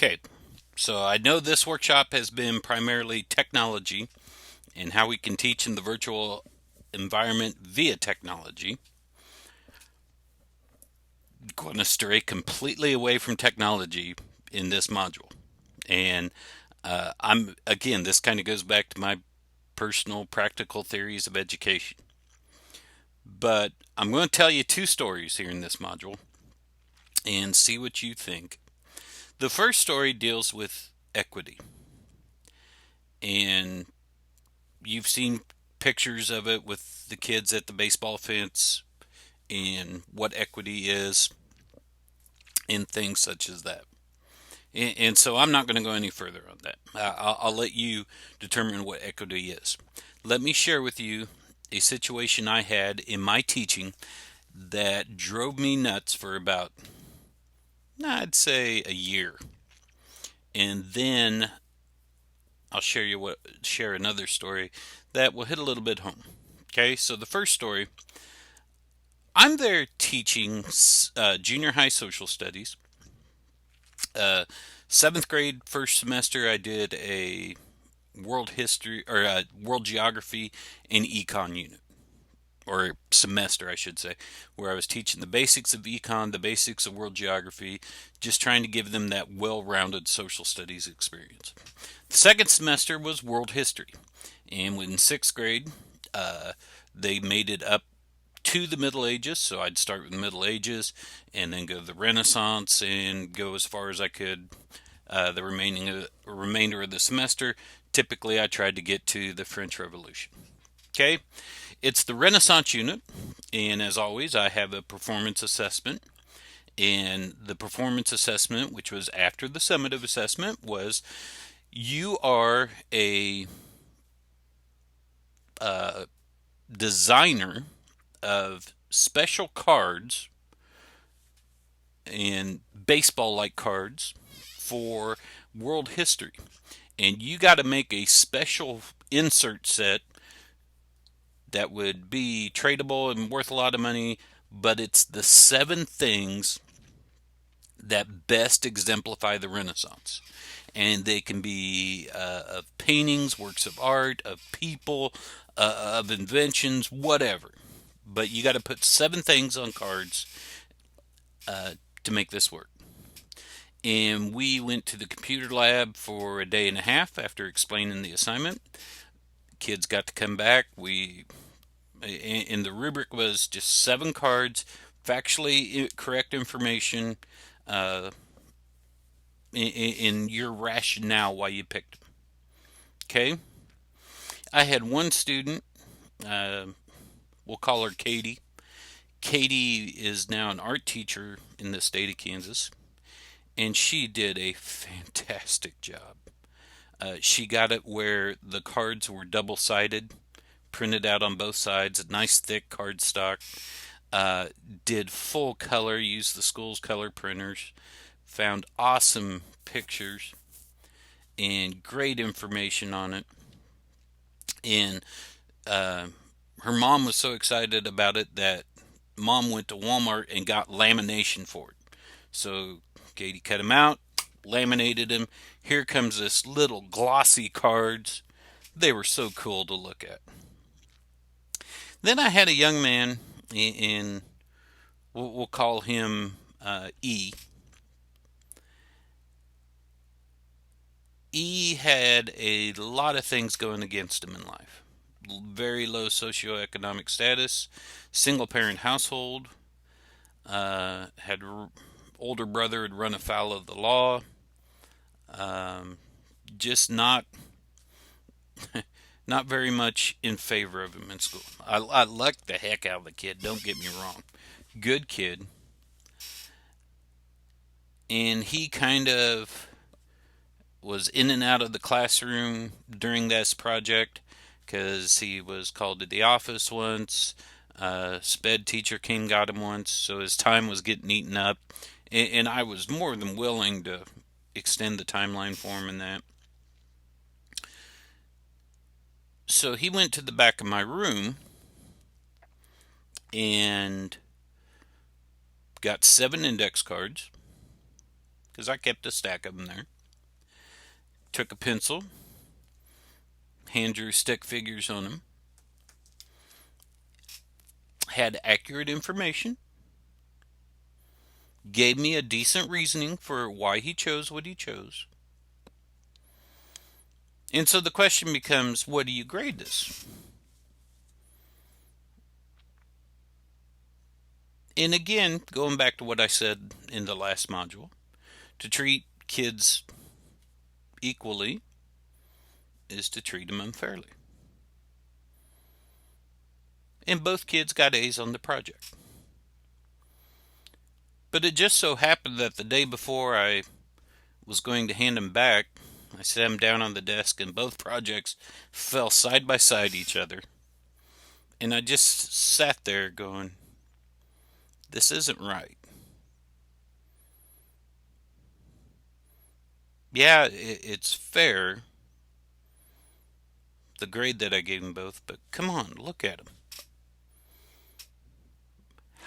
Okay, so I know this workshop has been primarily technology and how we can teach in the virtual environment via technology. Going to stray completely away from technology in this module. And I'm, again, this kind of goes back to my personal practical theories of education. But I'm going to tell you two stories here in this module and see what you think. The first story deals with equity. And you've seen pictures of it with the kids at the baseball fence and what equity is in things such as that. And so I'm not going to go any further on that. I'll let you determine what equity is. Let me share with you a situation I had in my teaching that drove me nuts for about, I'd say, a year. And then I'll share another story that will hit a little bit home. Okay, so the first story, I'm there teaching junior high social studies. Uh, Seventh grade, first semester, I did a world history or world geography and econ unit, or semester, I should say, where I was teaching the basics of econ, the basics of world geography, just trying to give them that well rounded social studies experience. The second semester was world history, and in sixth grade, uh, they made it up to the Middle Ages. So I'd start with the Middle Ages and then go to the Renaissance and go as far as I could the remainder of the semester. Typically, I tried to get to the French Revolution. Okay, it's the Renaissance unit, and as always, I have a performance assessment. And the performance assessment, which was after the summative assessment, was you are a uh, designer of special cards and baseball like cards for world history. And you got to make a special insert set that would be tradable and worth a lot of money, but it's the seven things that best exemplify the Renaissance. And they can be of paintings, works of art, of people, of inventions, whatever. But you got to put seven things on cards uh, to make this work. And we went to the computer lab for a day and a half after explaining the assignment. Kids got to come back. And the rubric was just seven cards, factually correct information, uh, in your rationale why you picked them. Okay. I had one student, uh, we'll call her Katie. Katie is now an art teacher in the state of Kansas, and she did a fantastic job. She got it where the cards were double sided, printed out on both sides, a nice thick cardstock. Uh, did full color, used the school's color printers, found awesome pictures and great information on it. And uh, her mom was so excited about it that mom went to Walmart and got lamination for it. So Katie cut them out, laminated them. Here comes this little glossy cards. They were so cool to look at. Then I had a young man, and we'll call him E. E had a lot of things going against him in life. Very low socioeconomic status, single parent household, had older brother had run afoul of the law, um, just not very much in favor of him in school. I liked the heck out of the kid. Don't get me wrong, good kid, and he kind of was in and out of the classroom during this project because he was called to the office once. Sped teacher came got him once, so his time was getting eaten up, and I was more than willing to extend the timeline for him in that. So he went to the back of my room and got seven index cards, because I kept a stack of them there. Took a pencil, hand drew stick figures on them, had accurate information, gave me a decent reasoning for why he chose what he chose. And so the question becomes, what do you grade this? And again, going back to what I said in the last module, to treat kids equally is to treat them unfairly. And both kids got A's on the project. But it just so happened that the day before I was going to hand them back, I sat them down on the desk and both projects fell side by side each other. And I just sat there going, this isn't right. Yeah, it's fair, the grade that I gave them both, but come on, look at them.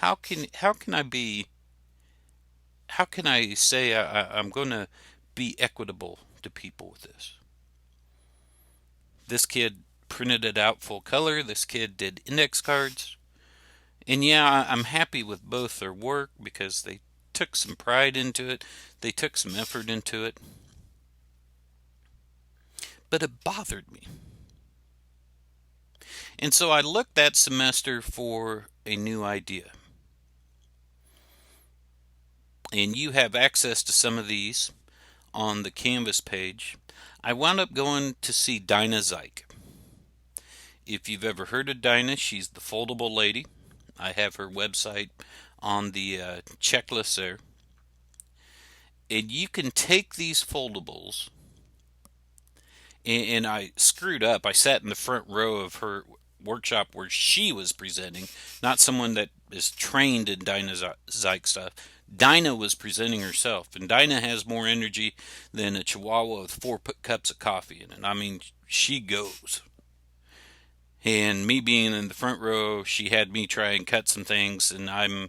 How can I say I'm going to be equitable to people with this? This kid printed it out full color. This kid did index cards. And yeah, I'm happy with both their work because they took some pride into it. They took some effort into it. But it bothered me. And so I looked that semester for a new idea. And you have access to some of these on the Canvas page. I wound up going to see Dinah Zyke. If you've ever heard of Dinah, she's the foldable lady. I have her website on the checklist there. And you can take these foldables, and I screwed up. I sat in the front row of her workshop where she was presenting, not someone that is trained in Dinah Zyke stuff. Dinah was presenting herself, and Dinah has more energy than a chihuahua with 4 cups of coffee in it. I mean, she goes. And me being in the front row, she had me try and cut some things, and I'm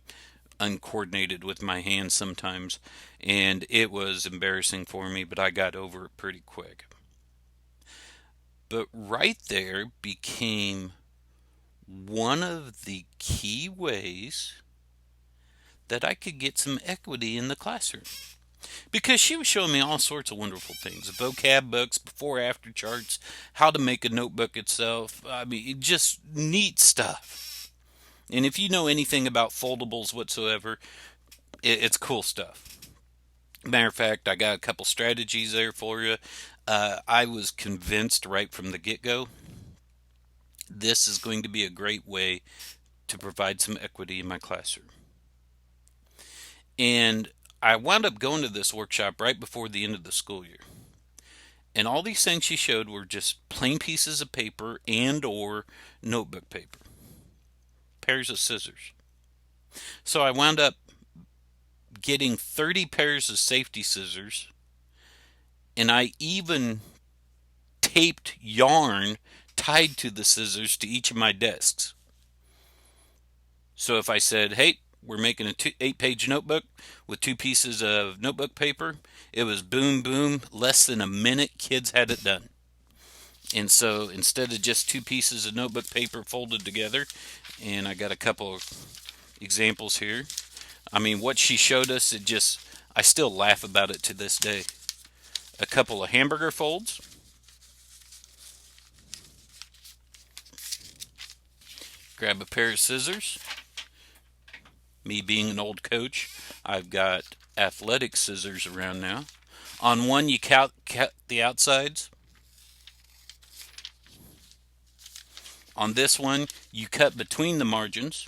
uncoordinated with my hands sometimes, and it was embarrassing for me, but I got over it pretty quick. But right there became one of the key ways that I could get some equity in the classroom. Because she was showing me all sorts of wonderful things. Vocab books, before after charts, how to make a notebook itself. I mean, just neat stuff. And if you know anything about foldables whatsoever, it's cool stuff. Matter of fact, I got a couple strategies there for you. I was convinced right from the get-go, this is going to be a great way to provide some equity in my classroom. And I wound up going to this workshop right before the end of the school year. And all these things she showed were just plain pieces of paper and or notebook paper. Pairs of scissors. So I wound up getting 30 pairs of safety scissors. And I even taped yarn tied to the scissors to each of my desks. So if I said, hey, we're making a 8-page notebook with 2 pieces of notebook paper, it was boom, boom, less than a minute, kids had it done. And so instead of just 2 pieces of notebook paper folded together, and I got a couple of examples here. I mean, what she showed us, I still laugh about it to this day. A couple of hamburger folds. Grab a pair of scissors. Me being an old coach, I've got athletic scissors around now. On one, you cut the outsides. On this one, you cut between the margins.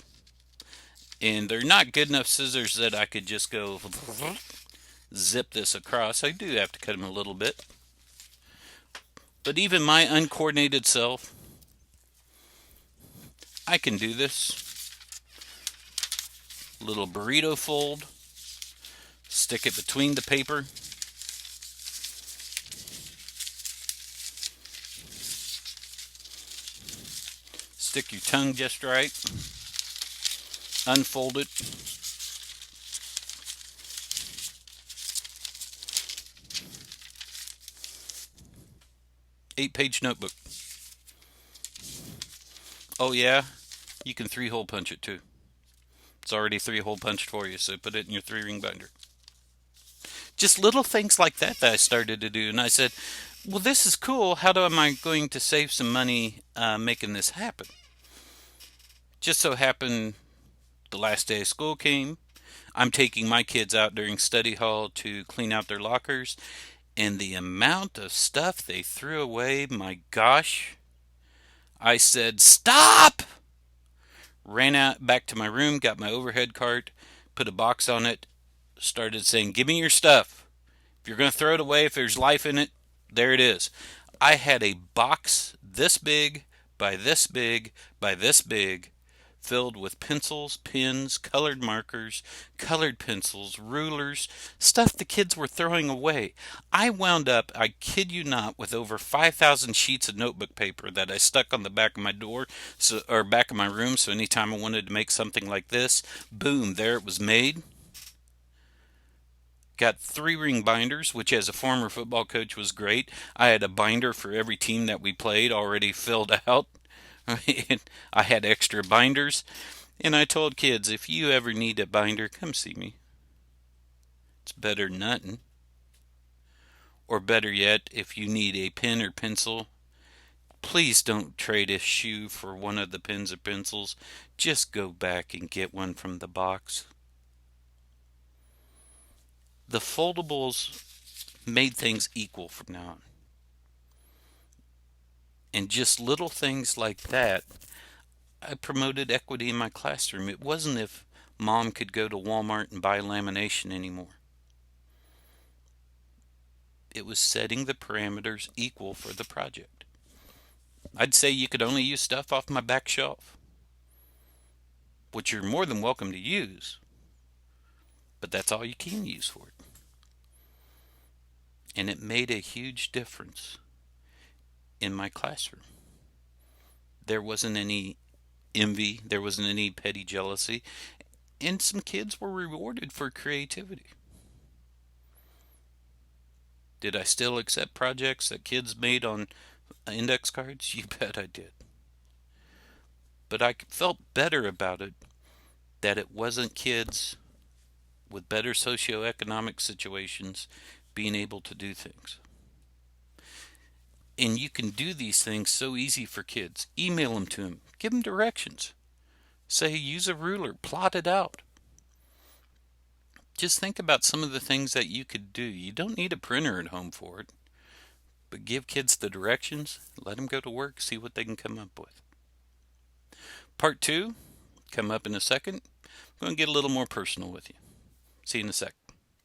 And they're not good enough scissors that I could just go zip this across. I do have to cut them a little bit. But even my uncoordinated self, I can do this. Little burrito fold. Stick it between the paper. Stick your tongue just right. Unfold it. 8-page notebook. Oh, yeah, you can 3-hole punch it too. It's already 3-hole punched for you, so put it in your 3-ring binder. Just little things like that I started to do. And I said, well, this is cool. How am I going to save some money making this happen? Just so happened the last day of school came. I'm taking my kids out during study hall to clean out their lockers. And the amount of stuff they threw away, my gosh. I said, stop! Ran out back to my room, got my overhead cart, put a box on it, started saying, give me your stuff. If you're going to throw it away, if there's life in it, there it is. I had a box this big by this big by this big filled with pencils, pens, colored markers, colored pencils, rulers, stuff the kids were throwing away. I wound up, I kid you not, with over 5,000 sheets of notebook paper that I stuck on the back of my door, or back of my room, so anytime I wanted to make something like this, boom, there it was made. Got 3-ring binders, which as a former football coach was great. I had a binder for every team that we played already filled out. I had extra binders. And I told kids, if you ever need a binder, come see me. It's better than nothing. Or better yet, if you need a pen or pencil, please don't trade a shoe for one of the pens or pencils. Just go back and get one from the box. The foldables made things equal from now on. And just little things like that, I promoted equity in my classroom. It wasn't if mom could go to Walmart and buy lamination anymore. It was setting the parameters equal for the project. I'd say you could only use stuff off my back shelf, which you're more than welcome to use, but that's all you can use for it. And it made a huge difference in my classroom. There wasn't any envy, there wasn't any petty jealousy, and some kids were rewarded for creativity. Did I still accept projects that kids made on index cards? You bet I did. But I felt better about it, that it wasn't kids with better socioeconomic situations being able to do things. And you can do these things so easy for kids. Email them to them. Give them directions. Say, use a ruler. Plot it out. Just think about some of the things that you could do. You don't need a printer at home for it. But give kids the directions. Let them go to work. See what they can come up with. Part 2, come up in a second. I'm going to get a little more personal with you. See you in a sec.